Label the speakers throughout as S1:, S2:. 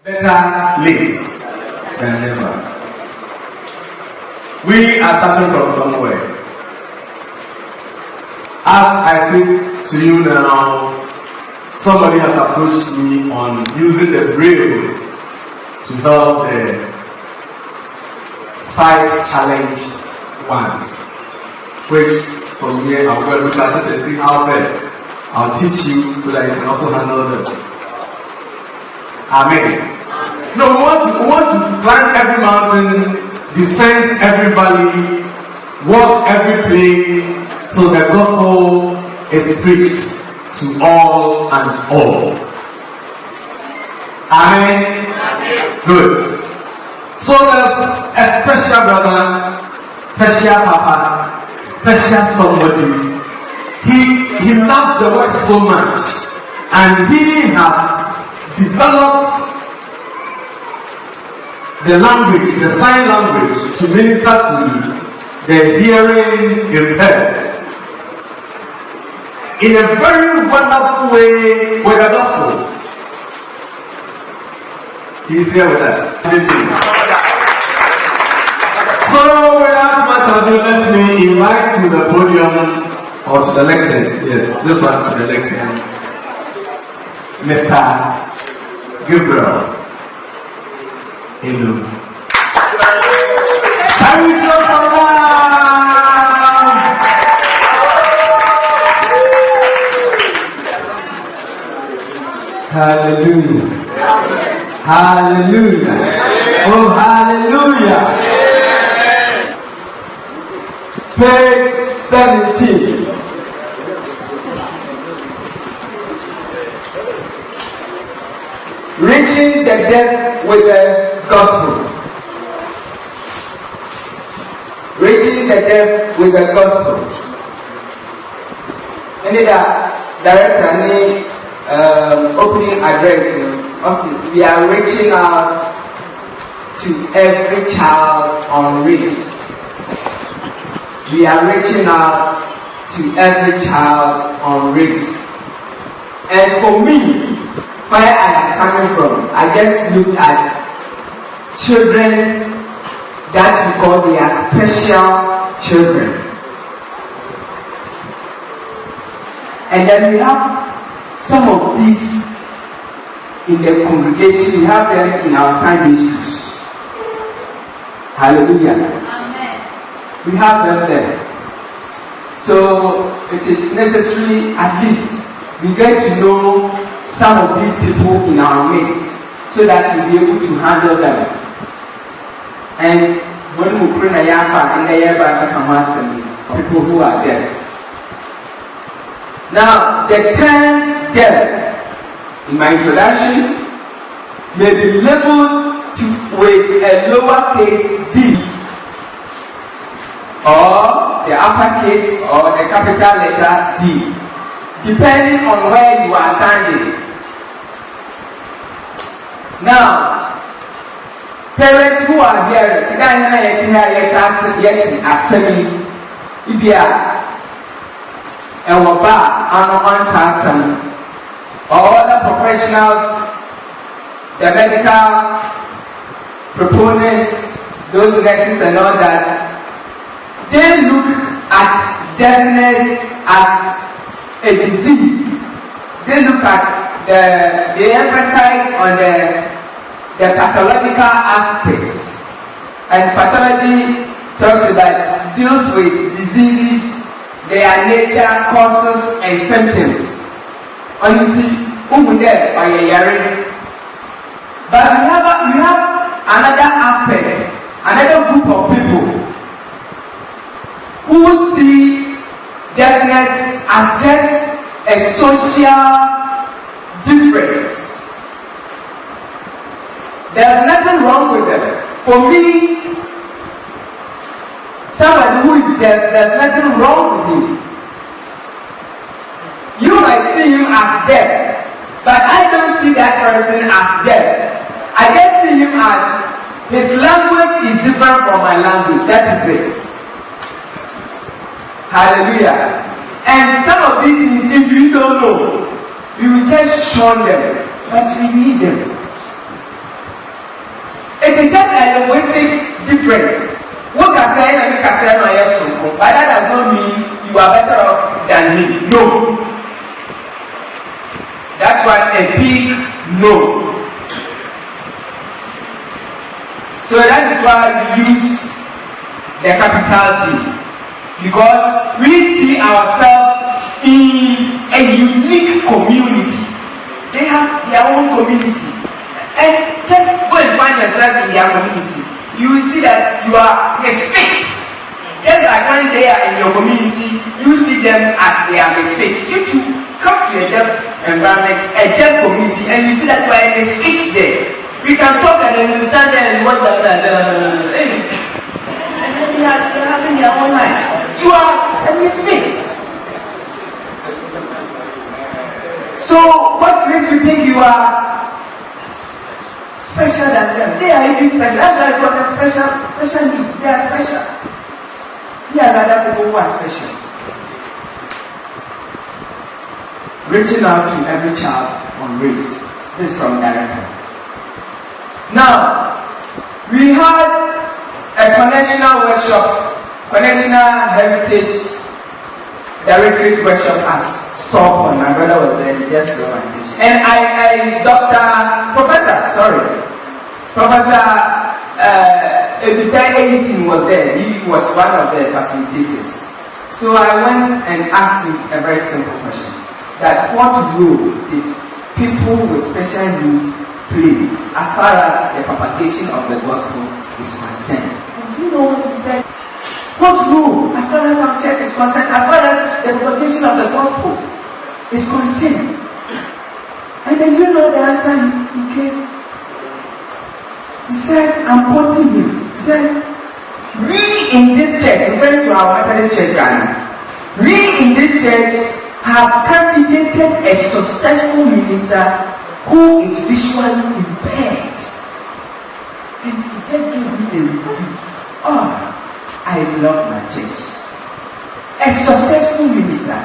S1: Better late than never. We are starting from somewhere. As I speak to you now, somebody has approached me on using the braille to help the sight challenged ones, which from here I'll go and look at it and see how best I'll teach you so that you can also handle them. Amen. No, we want to climb every mountain, descend every valley, walk every plain, so the gospel is preached to all and all. Amen? Amen. Good. So there's a special brother, special papa, special somebody. He loves the word so much, and he has developed the language, the sign language, to minister to the hearing impaired in a very wonderful way with the gospel. He's here with us. So without much ado, let me invite to the podium or to the lectern. Yes, this one to the lectern, Mr. GABRIEL. AINOO. Shall we clap for them? Hallelujah. Hallelujah. Oh, hallelujah. Page 17. Reaching the dead with the gospel. Reaching the dead with the gospel. And the director opening address. Also, we are reaching out to every child unreached. We are reaching out to every child unreached. And for me, where I am coming from, I just look at children that we call they are special children. And then we have some of these in the congregation, we have them in our Sunday schools. Hallelujah. Amen. We have them there. So it is necessary at least we get to know some of these people in our midst so that we'll be able to handle them. And when we pray in the people who are there. Now, the term dead in my introduction may be labeled with a lowercase d or the uppercase or the capital letter D, depending on where you are standing. Now, parents who are here today, if they are or other professionals, the medical proponents, those nurses and all that, they look at deafness as a disease. They look at they emphasize on the pathological aspects. And pathology talks about deals with diseases, their nature, causes, and symptoms. But we have another aspect, another group of people who see deafness as just a social difference. There's nothing wrong with them. For me, somebody who is deaf, there's nothing wrong with him. You might see him as deaf, but I don't see that person as deaf. I just see him as his language is different from my language. That is it. Hallelujah. And some of these things, if you don't know, we will just shun them, but we need them. It is just a linguistic difference. What can say and you can say no yes, but that does not mean you are better off than me. No. That's why a big no. So that is why we use the capital T, because we see ourselves in a unique community. They have their own community, and just go and find yourself in their community. You will see that you are misfits. Just like when they are in your community, you see them as they are misfits. You too come to a deaf environment, a deaf community, and you see that you are a misfit there. We can talk and understand them and what and then they are having their own life. You are a misfit. So what makes you think you are special than them? They are even special. That's why I call them special needs. They are special. There are other people who are special. Reaching out to every child on race. This is from Director. Now, we had a connectional workshop, connectional heritage directorate workshop as SOP, and my brother was there, just romantic. And Professor Ebisa Edison was there. He was one of the facilitators. So I went and asked him a very simple question: that what role did people with special needs play as far as the propagation of the gospel is concerned? And you know what he said? What role as far as our church is concerned, as far as the propagation of the gospel is concerned? And then you know the answer he gave. He said, I'm quoting him. He said, we in this church, referring to our Methodist church, Ghana, we in this church have candidated a successful minister who is visually impaired. And he just gave me a review. Oh, I love my church. A successful minister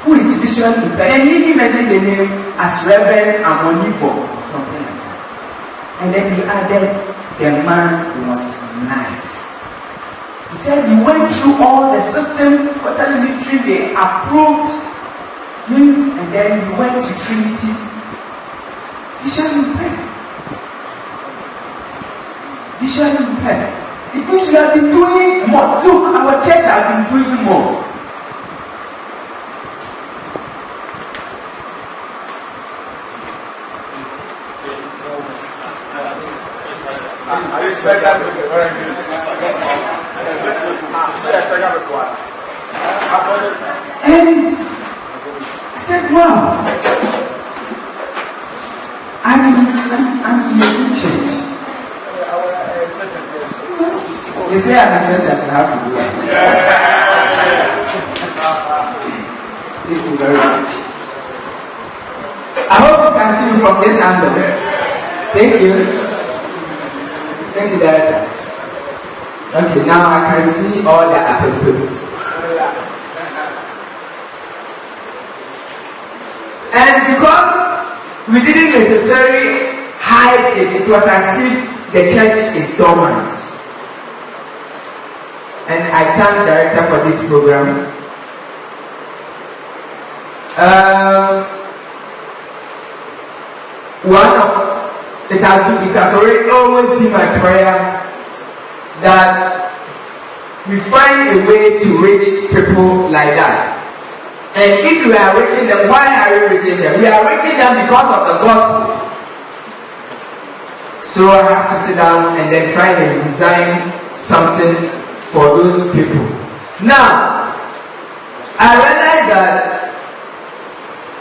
S1: who is visually impaired. And he mentioned the name as Reverend Amonipo or something like that. And then he added, the man was nice. He said he went through all the system for telemetry, they approved him, and then he went to Trinity. Visually impaired. Visually impaired. It means we have been doing more. Look, our church has been doing more.
S2: I expect that to be very good.
S1: And I said, wow, I'm in a good church. You say I'm a special, I have to do that. Thank you very much. I hope you can see me from this angle. Thank you. Thank you, Director. Okay, now I can see all the attributes. And because we didn't necessarily hide it, it was as if the church is dormant. And I thank the Director for this program. It has always been my prayer that we find a way to reach people like that. And if we are reaching them, why are we reaching them? We are reaching them because of the gospel. So I have to sit down and then try and design something for those people. Now, I realize that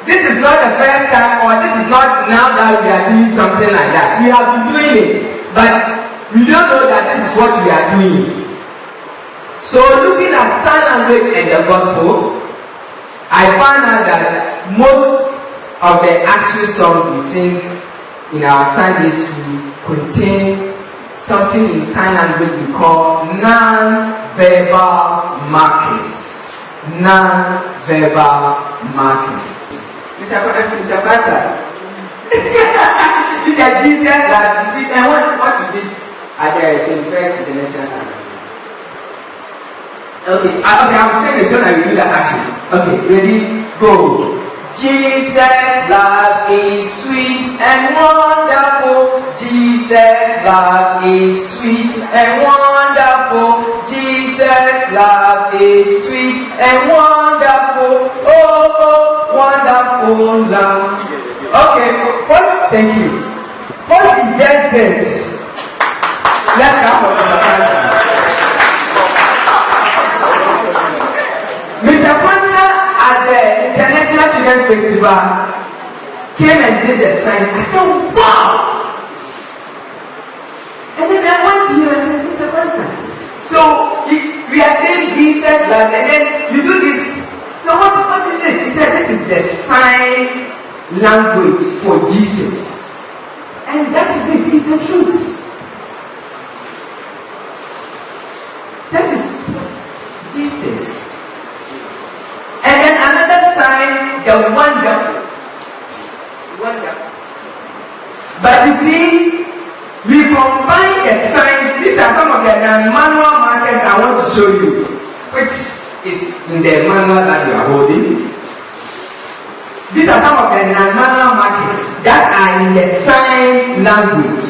S1: this is not the first time, or this is not now that we are doing something like that. We have been doing it, but we don't know that this is what we are doing. So looking at sign language and the gospel, I found out that most of the action songs we sing in our Sunday school contain something in sign language we call non-verbal markers. Non-verbal markers. Mr. Pastor, these are Jesus that you see, and what you did, at the 21st International Sunday. Okay, I'm saying this when I do the actions. Okay, ready, go. Jesus' love is sweet and wonderful. Jesus' love is sweet and wonderful. Jesus' love is sweet and wonderful. Oh, wonderful love. Okay, what? Thank you. What is just this? Let's come for the answer. Mr. Kwanzaa at the International Children's Festival came and did the sign. I said, wow! And then I went to him and said, Mr. Kwanzaa, so we are saying Jesus love, and then you do this. So what is it? He said, this is the sign language for Jesus. And that is it. It's the truth. That is Jesus. And then another sign, the wonderful. Wonderful. But you see, we combine the signs. These are some of the manual markers I want to show you, which is in the manual that you are holding. These are some of the manual markers that are in the sign language.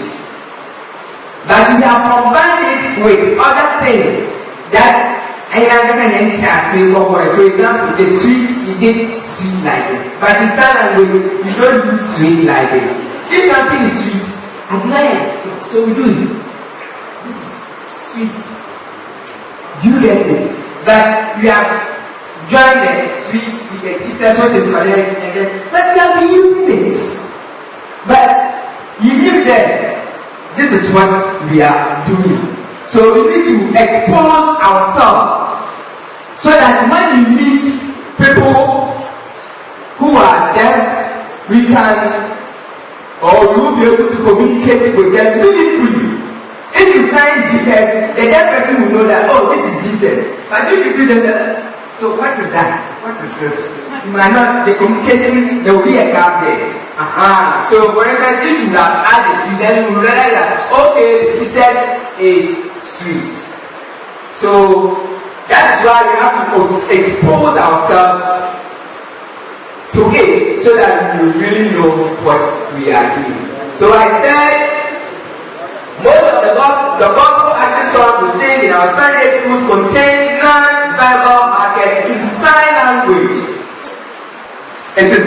S1: But we have combined it with other things that I understand. For example, the sweet, you did sweet like this. But in sign language, you don't do sweet like this. If something is sweet, I like it. So we do it. This is sweet. Do you get it? But we have joined the sweet with the Jesus, what is correct, and then, but we have been using it. But you give them, this is what we are doing. So we need to expose ourselves so that when we meet people who are deaf, we can, or we will be able to communicate with them meaningfully. If you sign Jesus, the deaf person will know that, oh, this is Jesus. But if you do that, so what is that? What is this? You might not, the communication, there will be a gap there. So for instance, if you have added, then you will realize that, okay, Jesus is sweet. So that's why we have to expose ourselves to it so that we really know what we are doing. So I said, most of the gospel action songs we sing in our Sunday schools contain non-verbal markers in sign language. It is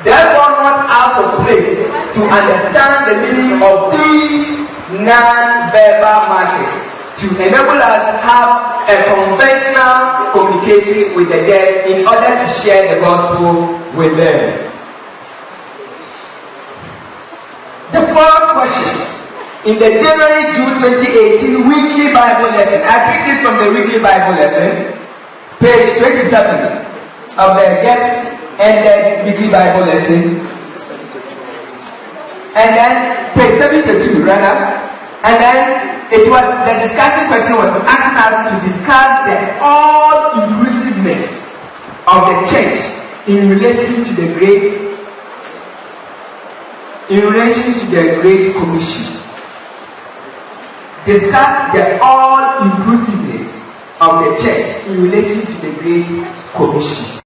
S1: therefore not out of place to understand the meaning of these non-verbal markers to enable us to have a conventional communication with the deaf in order to share the gospel with them. The fourth question. In the January-June 2018 weekly Bible lesson, I picked it from the weekly Bible lesson, page 27 of the just ended weekly Bible lesson, and then page 72, rather, and then it was, the discussion question was asking us to discuss the all-inclusiveness of the church in relation to the Great Commission. Discuss the all-inclusiveness of the church in relation to the Great Commission.